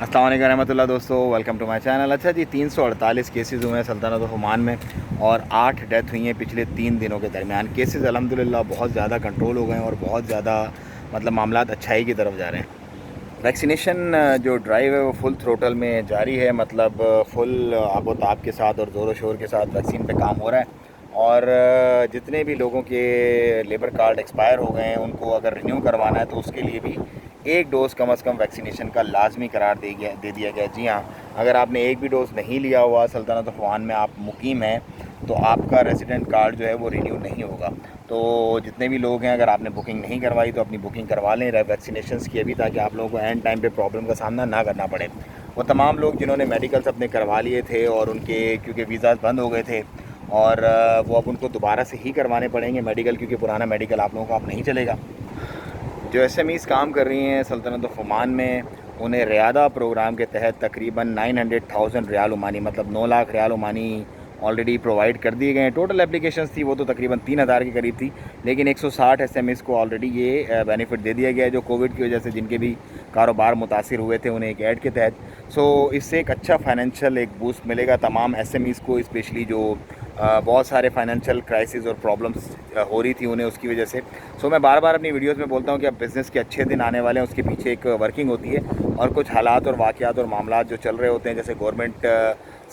अस्सलाम वालेकुम रहमतुल्लाह दोस्तों, वेलकम टू माय चैनल। अच्छा जी, 348 केसेस हुए हैं सल्तनत ऑफ ओमान में और 8 डेथ हुई हैं पिछले 3 दिनों के दरमियान। केसेस अल्हम्दुलिल्लाह बहुत ज़्यादा कंट्रोल हो गए हैं और बहुत ज़्यादा मामलात अच्छाई की तरफ जा रहे हैं। वैक्सीनेशन जो ड्राइव है वो फुल थ्रोटल में जारी है, फुल आबो ताब के साथ और ज़ोर शोर के साथ वैक्सीन पे काम हो रहा है। और जितने भी लोगों के लेबर कार्ड एक्सपायर हो गए हैं उनको अगर रिन्यू करवाना है तो उसके लिए भी एक डोज़ कम से कम वैक्सीनेशन का लाजमी करार दे दिया गया। जी हाँ, अगर आपने एक भी डोज़ नहीं लिया हुआ, सल्तनत ऑफ ओमान में आप मुकीम हैं, तो आपका रेजिडेंट कार्ड जो है वो रिन्यू नहीं होगा। तो जितने भी लोग हैं, अगर आपने बुकिंग नहीं करवाई तो अपनी बुकिंग करवा लें वैक्सीनेशंस की अभी, ताकि आप लोगों को एंड टाइम पे प्रॉब्लम का सामना ना करना पड़े। वो तमाम लोग जिन्होंने मेडिकल्स अपने करवा लिए थे और उनके क्योंकि वीज़ाज़ बंद हो गए थे और वो अब उनको दोबारा से ही करवाने पड़ेंगे मेडिकल, क्योंकि पुराना मेडिकल आप लोगों का अब नहीं चलेगा। जो एसएमईज़ काम कर रही हैं सल्तनत ऑफ ओमान में, उन्हें रियादा प्रोग्राम के तहत तकरीबन 900,000 riyal Omani, 9 lakh riyal Omani already provide कर दिए गए हैं। टोटल एप्लीकेशंस थी वो तो तकरीबन 3,000 के करीब थी, लेकिन 160 एसएमईज़ को ऑलरेडी ये बेनिफिट दे दिया गया है, जो कोविड की वजह से जिनके भी कारोबार मुतासिर हुए थे उन्हें एक ऐड के तहत। सो इससे एक अच्छा फाइनेंशियल एक बूस्ट मिलेगा तमाम एसएमईज़ को, स्पेशली जो बहुत सारे फाइनेंशियल क्राइसिस और प्रॉब्लम्स हो रही थी उन्हें उसकी वजह से। सो मैं बार बार अपनी वीडियोस में बोलता हूँ कि अब बिज़नेस के अच्छे दिन आने वाले हैं, उसके पीछे एक वर्किंग होती है और कुछ हालात और वाक़यात और मामलात जो चल रहे होते हैं, जैसे गवर्नमेंट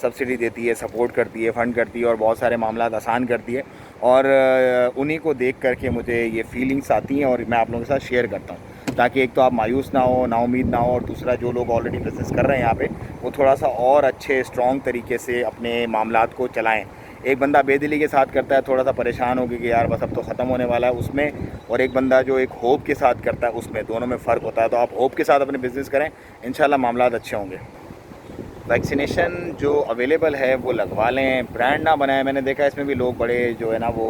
सब्सिडी देती है, सपोर्ट करती है, फ़ंड करती है और बहुत सारे मामलात आसान करती है, और उन्हीं को देख करके मुझे ये फीलिंग्स आती हैं और मैं आप लोगों के साथ शेयर करता हूँ, ताकि एक तो आप मायूस ना हो, नाउमीद ना हो, और दूसरा जो लोग ऑलरेडी बिज़नेस कर रहे हैं यहाँ पे वो थोड़ा सा और अच्छे स्ट्रॉन्ग तरीके से अपने मामलात को चलाएँ। एक बंदा बेदिली के साथ करता है, थोड़ा सा परेशान हो गया कि यार बस अब तो ख़त्म होने वाला है उसमें, और एक बंदा जो एक होप के साथ करता है उसमें, दोनों में फ़र्क होता है। तो आप होप के साथ अपने बिज़नेस करें, इंशाल्लाह मामलात अच्छे होंगे। वैक्सीनेशन जो अवेलेबल है वो लगवा लें, ब्रांड ना बनाएं। मैंने देखा इसमें भी लोग बड़े जो है ना वो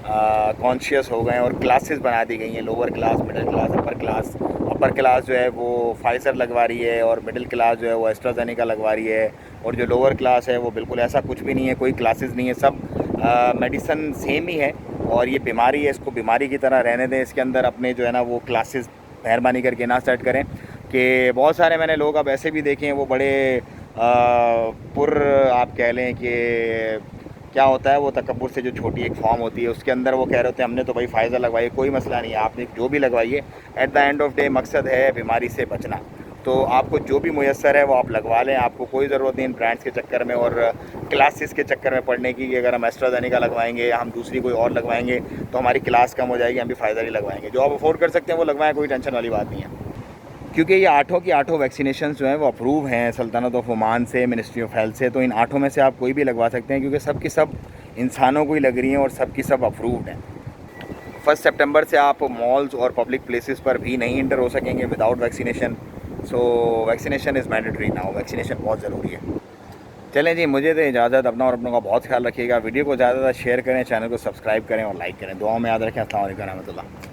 कॉन्शियस हो गए हैं और क्लासेस बना दी गई हैं, lower class, middle class, upper class. Upper class जो है वो फाइज़र लगवा रही है और मिडिल क्लास जो है वो एस्ट्राजेनेका लगवा रही है, और जो लोअर क्लास है वो बिल्कुल ऐसा कुछ भी नहीं है, कोई क्लासेस नहीं है, सब मेडिसन सेम ही है। और ये बीमारी है, इसको बीमारी की तरह रहने दें, इसके अंदर अपने जो है ना वो क्लासेस मेहरबानी करके ना सेट करें। कि बहुत सारे मैंने लोग अब ऐसे भी देखे हैं, वो बड़े आप कह लें कि क्या होता है वो तकब्बुर से जो छोटी एक फॉर्म होती है उसके अंदर वो कह रहे होते हैं हमने तो भाई फ़ायदा लगवाई, कोई मसला नहीं है, आपने जो भी लगवाइए, at the end of day मकसद है बीमारी से बचना। तो आपको जो भी मुयस्सर है वो आप लगवा लें, आपको कोई ज़रूरत नहीं इन ब्रांड्स के चक्कर में और क्लासेस के चक्कर में पढ़ने की, कि अगर हम एस्ट्राजेनेका लगवाएंगे या हम दूसरी कोई और लगवाएंगे तो हमारी क्लास कम हो जाएगी, हम भी फ़ायदा नहीं लगवाएंगे। जो आप अफोर्ड कर सकते हैं वो लगवाएं, कोई टेंशन वाली बात नहीं है, क्योंकि ये 8 की 8 वैक्सीनेशन जो हैं वो अप्रूव हैं सल्तनत ऑफ ओमान से, मिनिस्ट्री ऑफ हेल्थ से। तो इन 8 में से आप कोई भी लगवा सकते हैं, क्योंकि सब की सब इंसानों को ही लग रही हैं और सब की सब अप्रूव्ड हैं। 1 सितंबर से आप मॉल्स और पब्लिक प्लेसेस पर भी नहीं इंटर हो सकेंगे without vaccination. So vaccination is mandatory now, vaccination बहुत ज़रूरी है। चलें जी, मुझे तो इजाज़त, अपना और अपनों का बहुत ख्याल रखिएगा। वीडियो को ज़्यादा से ज़्यादा शेयर करें, चैनल को सब्सक्राइब करें और लाइक करें। दुआओं में याद रखें। अस्सलाम वालेकुम रहमतुल्लाह।